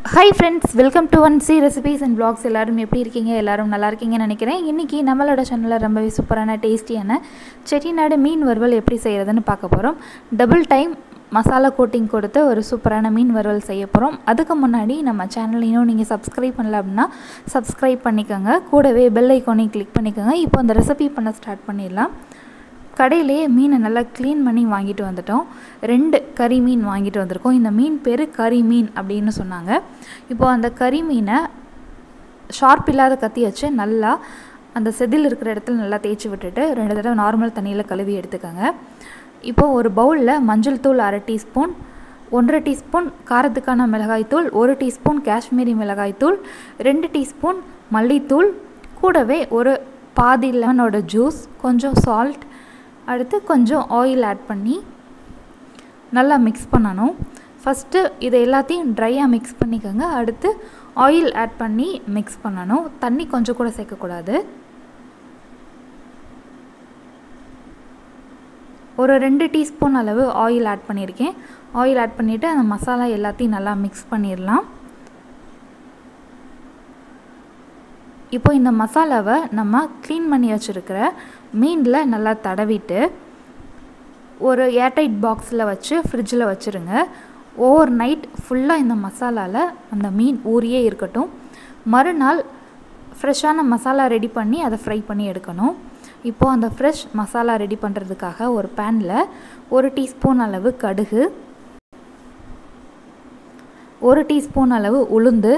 Hi friends, welcome to one C recipes and vlogs. எல்லாரும் எப்படி இருக்கீங்க? எல்லாரும் நல்லா இருக்கீங்கன்னு நினைக்கிறேன். இன்னைக்கு நம்மளோட சேனல்ல ரொம்பவே சூப்பரான டேஸ்டியான செட்டிநாடு மீன் வறுவல் எப்படி செய்யறதுன்னு பார்க்க போறோம். டபுள் டைம் மசாலா கோட்டிங் கொடுத்த ஒரு சூப்பரான மீன் வறுவல் செய்ய போறோம். அதுக்கு முன்னாடி நம்ம சேனலை இன்னும் நீங்க Subscribe பண்ணல அப்படினா Subscribe பண்ணிக்கங்க. கூடவே பெல் ஐகானையும் கிளிக் பண்ணிக்கங்க. இப்போ அந்த ரெசிபி பண்ண ஸ்டார்ட் பண்ணிடலாம். கடையிலே மீனை நல்லா க்ளீன் பண்ணி வாங்கிட்டு வந்துட்டோம். 2 கரிமீன் வாங்கிட்டு வந்திருக்கோம். இந்த மீன் பேர் கரிமீன் அப்படின்னு சொன்னாங்க. இப்போ அந்த கரிமீனை ஷார்ப் இல்லாத கத்தி வச்சு நல்லா அந்த செதில் இருக்கிற இடத்துல நல்லா தேய்ச்சி விட்டுட்டு 2 தடவை நார்மல் தண்ணியில் கழுவி எடுத்துக்கோங்க. இப்போது ஒரு பவுலில் மஞ்சள் தூள் 1/2 டீஸ்பூன், 1/2 டீஸ்பூன் காரத்துக்கான மிளகாய்த்தூள், 1 டீஸ்பூன் காஷ்மீரி மிளகாய்த்தூள், 2 டீஸ்பூன் மல்லித்தூள், கூடவே ஒரு பாதி லெமனோட ஜூஸ், கொஞ்சம் சால்ட், அடுத்து கொஞ்சம் ஆயில் ஆட் பண்ணி நல்லா மிக்ஸ் பண்ணணும். ஃபஸ்ட்டு இதை எல்லாத்தையும் ட்ரையாக மிக்ஸ் பண்ணிக்கோங்க. அடுத்து ஆயில் ஆட் பண்ணி மிக்ஸ் பண்ணணும். தண்ணி கொஞ்சம் கூட சேர்க்கக்கூடாது. ஒரு 2 டீஸ்பூன் அளவு ஆயில் ஆட் பண்ணியிருக்கேன். ஆயில் ஆட் பண்ணிவிட்டு அந்த மசாலா எல்லாத்தையும் நல்லா மிக்ஸ் பண்ணிடலாம். இப்போ இந்த மசாலாவை நம்ம க்ளீன் பண்ணி வச்சுருக்கிற மீனில் நல்லா தடவிட்டு ஒரு ஏர்டைட் பாக்ஸில் வச்சு ஃப்ரிட்ஜில் வச்சுருங்க. ஓவர் நைட் ஃபுல்லாக இந்த மசாலாவில் அந்த மீன் ஊறியே இருக்கட்டும். மறுநாள் ஃப்ரெஷ்ஷான மசாலா ரெடி பண்ணி அதை ஃப்ரை பண்ணி எடுக்கணும். இப்போது அந்த ஃப்ரெஷ் மசாலா ரெடி பண்ணுறதுக்காக ஒரு பேனில் 1 டீஸ்பூன் அளவு கடுகு, 1 டீஸ்பூன் அளவு உளுந்து,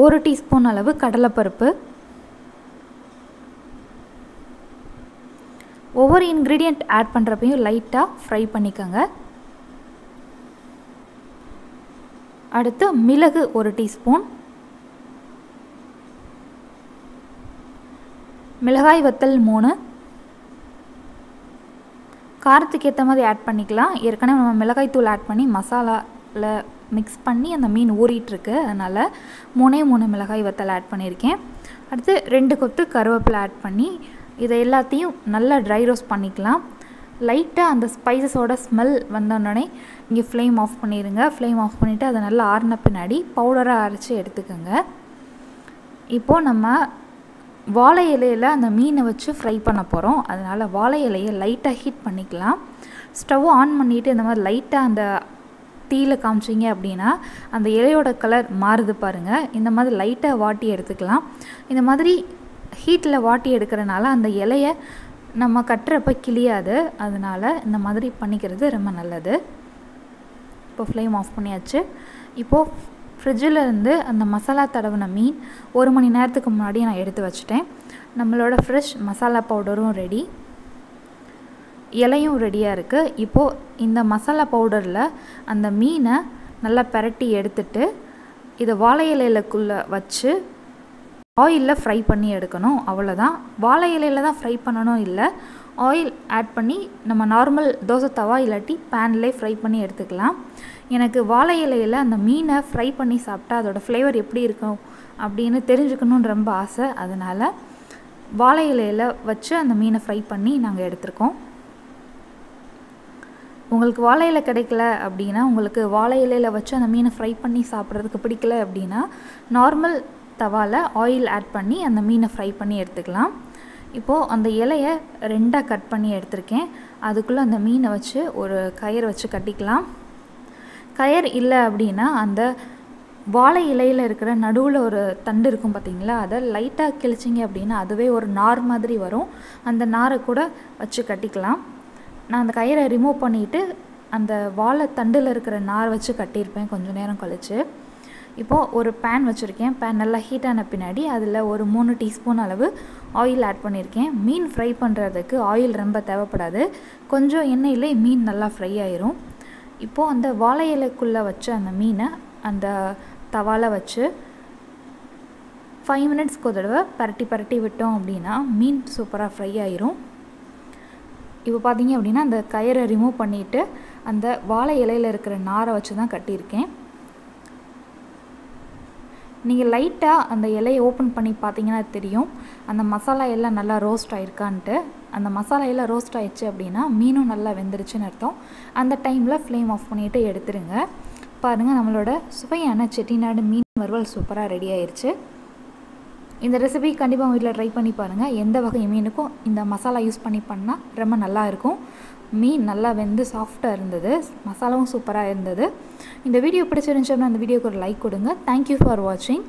1 டீஸ்பூன் அளவு கடலைப்பருப்பு, ஒவ்வொரு இன்க்ரீடியண்ட் ஆட் பண்ணுறப்பையும் லைட்டாக ஃப்ரை பண்ணிக்கோங்க. அடுத்து மிளகு 1 டீஸ்பூன், மிளகாய் வத்தல் 3, காரத்துக்கு ஏற்ற மாதிரி ஆட் பண்ணிக்கலாம். ஏற்கனவே நம்ம மிளகாய் தூள் ஆட் பண்ணி மசாலாவில் மிக்ஸ் பண்ணி அந்த மீன் ஊறிட்டுருக்கு, அதனால் 3 மிளகாய் வத்தல் ஆட் பண்ணியிருக்கேன். அடுத்து 2 கொத்து கருவேப்பிலை ஆட் பண்ணி இதை எல்லாத்தையும் நல்லா ட்ரை ரோஸ்ட் பண்ணிக்கலாம். லைட்டாக அந்த ஸ்பைசஸோட ஸ்மெல் வந்தோடனே இங்கே ஃப்ளேம் ஆஃப் பண்ணிடுங்க. ஃப்ளேம் ஆஃப் பண்ணிவிட்டு அதை நல்லா ஆறின பின்னாடி பவுடராக அரைச்சி எடுத்துக்கோங்க. இப்போது நம்ம வாழை இலையில் அந்த மீனை வச்சு ஃப்ரை பண்ண போகிறோம். அதனால் வாழை இலையை லைட்டாக ஹீட் பண்ணிக்கலாம். ஸ்டவ் ஆன் பண்ணிவிட்டு இந்த மாதிரி லைட்டாக அந்த தீயில் காமிச்சிங்க அப்படின்னா அந்த இலையோட கலர் மாறுது பாருங்கள். இந்த மாதிரி லைட்டாக வாட்டி எடுத்துக்கலாம். இந்த மாதிரி ஹீட்டில் வாட்டி எடுக்கிறனால அந்த இலையை நம்ம கட்டுறப்ப கிளியாது. அதனால் இந்த மாதிரி பண்ணிக்கிறது ரொம்ப நல்லது. இப்போ ஃப்ளேம் ஆஃப் பண்ணியாச்சு. இப்போது ஃப்ரிட்ஜில் இருந்து அந்த மசாலா தடவின மீன் 1 மணி நேரத்துக்கு முன்னாடி நான் எடுத்து வச்சுட்டேன். நம்மளோட ஃப்ரெஷ் மசாலா பவுடரும் ரெடி, இலையும் ரெடியாக இருக்குது. இப்போது இந்த மசாலா பவுடரில் அந்த மீனை நல்லா பிரட்டி எடுத்துட்டு இதை வாழை இலைக்குள்ளே வச்சு ஆயிலில் ஃப்ரை பண்ணி எடுக்கணும். அவ்வளோதான். வாழை இலையில் தான் ஃப்ரை பண்ணணும் இல்லை, ஆயில் ஆட் பண்ணி நம்ம நார்மல் தோசை தவா இல்லாட்டி பேன்லேயே ஃப்ரை பண்ணி எடுத்துக்கலாம். எனக்கு வாழை இலையில் அந்த மீனை ஃப்ரை பண்ணி சாப்பிட்டா அதோடய ஃப்ளேவர் எப்படி இருக்கும் அப்படின்னு தெரிஞ்சுக்கணுன்னு ரொம்ப ஆசை. அதனால் வாழை இலையில் வச்சு அந்த மீனை ஃப்ரை பண்ணி நாங்கள் எடுத்திருக்கோம். உங்களுக்கு வாழை இலை கிடைக்கல அப்படின்னா, உங்களுக்கு வாழை இலையில் வச்சு அந்த மீனை ஃப்ரை பண்ணி சாப்பிட்றதுக்கு பிடிக்கல அப்படின்னா நார்மல் தவாவில் ஆயில் ஆட் பண்ணி அந்த மீனை ஃப்ரை பண்ணி எடுத்துக்கலாம். இப்போது அந்த இலையை 2ஆக கட் பண்ணி எடுத்திருக்கேன். அதுக்குள்ளே அந்த மீனை வச்சு ஒரு கயிறு வச்சு கட்டிக்கலாம். கயிறு இல்லை அப்படின்னா அந்த வாழை இலையில் இருக்கிற நடுவில் ஒரு தண்டு இருக்கும் பார்த்திங்களா, அதை லைட்டாக கிழிச்சிங்க அப்படின்னா அதுவே ஒரு நார் மாதிரி வரும். அந்த நாரை கூட வச்சு கட்டிக்கலாம். நான் அந்த கயிறை ரிமூவ் பண்ணிவிட்டு அந்த வாழை தண்டில் இருக்கிற நார் வச்சு கட்டியிருப்பேன் கொஞ்சம் நேரம் கழித்து. இப்போது ஒரு பேன் வச்சுருக்கேன். பேன் நல்லா ஹீட் ஆன பின்னாடி அதில் ஒரு 3 டீஸ்பூன் அளவு ஆயில் ஆட் பண்ணியிருக்கேன். மீன் ஃப்ரை பண்ணுறதுக்கு ஆயில் ரொம்ப தேவைப்படாது. கொஞ்சம் எண்ணெயிலே மீன் நல்லா ஃப்ரை ஆயிரும். இப்போது அந்த வாழை இலைக்குள்ளே வச்ச அந்த மீனை அந்த தவாவில் வச்சு 5 மினிட்ஸ்க்கு ஒரு தடவை பரட்டி விட்டோம் அப்படின்னா மீன் சூப்பராக ஃப்ரை ஆயிரும். இப்போ பார்த்தீங்க அப்படின்னா அந்த கயிறை ரிமூவ் பண்ணிவிட்டு அந்த வாழை இலையில் இருக்கிற நாரை வச்சு தான் கட்டியிருக்கேன். நீங்கள் லைட்டாக அந்த இலையை ஓப்பன் பண்ணி பார்த்தீங்கன்னா தெரியும் அந்த மசாலா எல்லாம் நல்லா ரோஸ்ட் ஆகிருக்கான்ட்டு. அந்த மசாலா எல்லாம் ரோஸ்ட் ஆகிடுச்சு அப்படின்னா மீனும் நல்லா வெந்துருச்சுன்னு அர்த்தம். அந்த டைமில் ஃப்ளேம் ஆஃப் பண்ணிவிட்டு எடுத்துருங்க. பாருங்கள், நம்மளோட சுவையான செட்டிநாடு மீன் வறுவல் சூப்பராக ரெடி ஆயிடுச்சு. இந்த ரெசிபி கண்டிப்பாக உங்கள் வீட்டில் ட்ரை பண்ணி பாருங்கள். எந்த வகை மீனுக்கும் இந்த மசாலா யூஸ் பண்ணி பண்ணால் ரொம்ப நல்லா இருக்கும். மீன் நல்லா வெந்து சாஃப்டாக இருந்தது, மசாலாவும் சூப்பராக இருந்தது. இந்த வீடியோ பிடிச்சிருந்துச்சு அப்படின்னா அந்த வீடியோக்கு ஒரு லைக் கொடுங்க. தேங்க்யூ ஃபார் வாட்சிங்.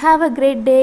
Have a great day.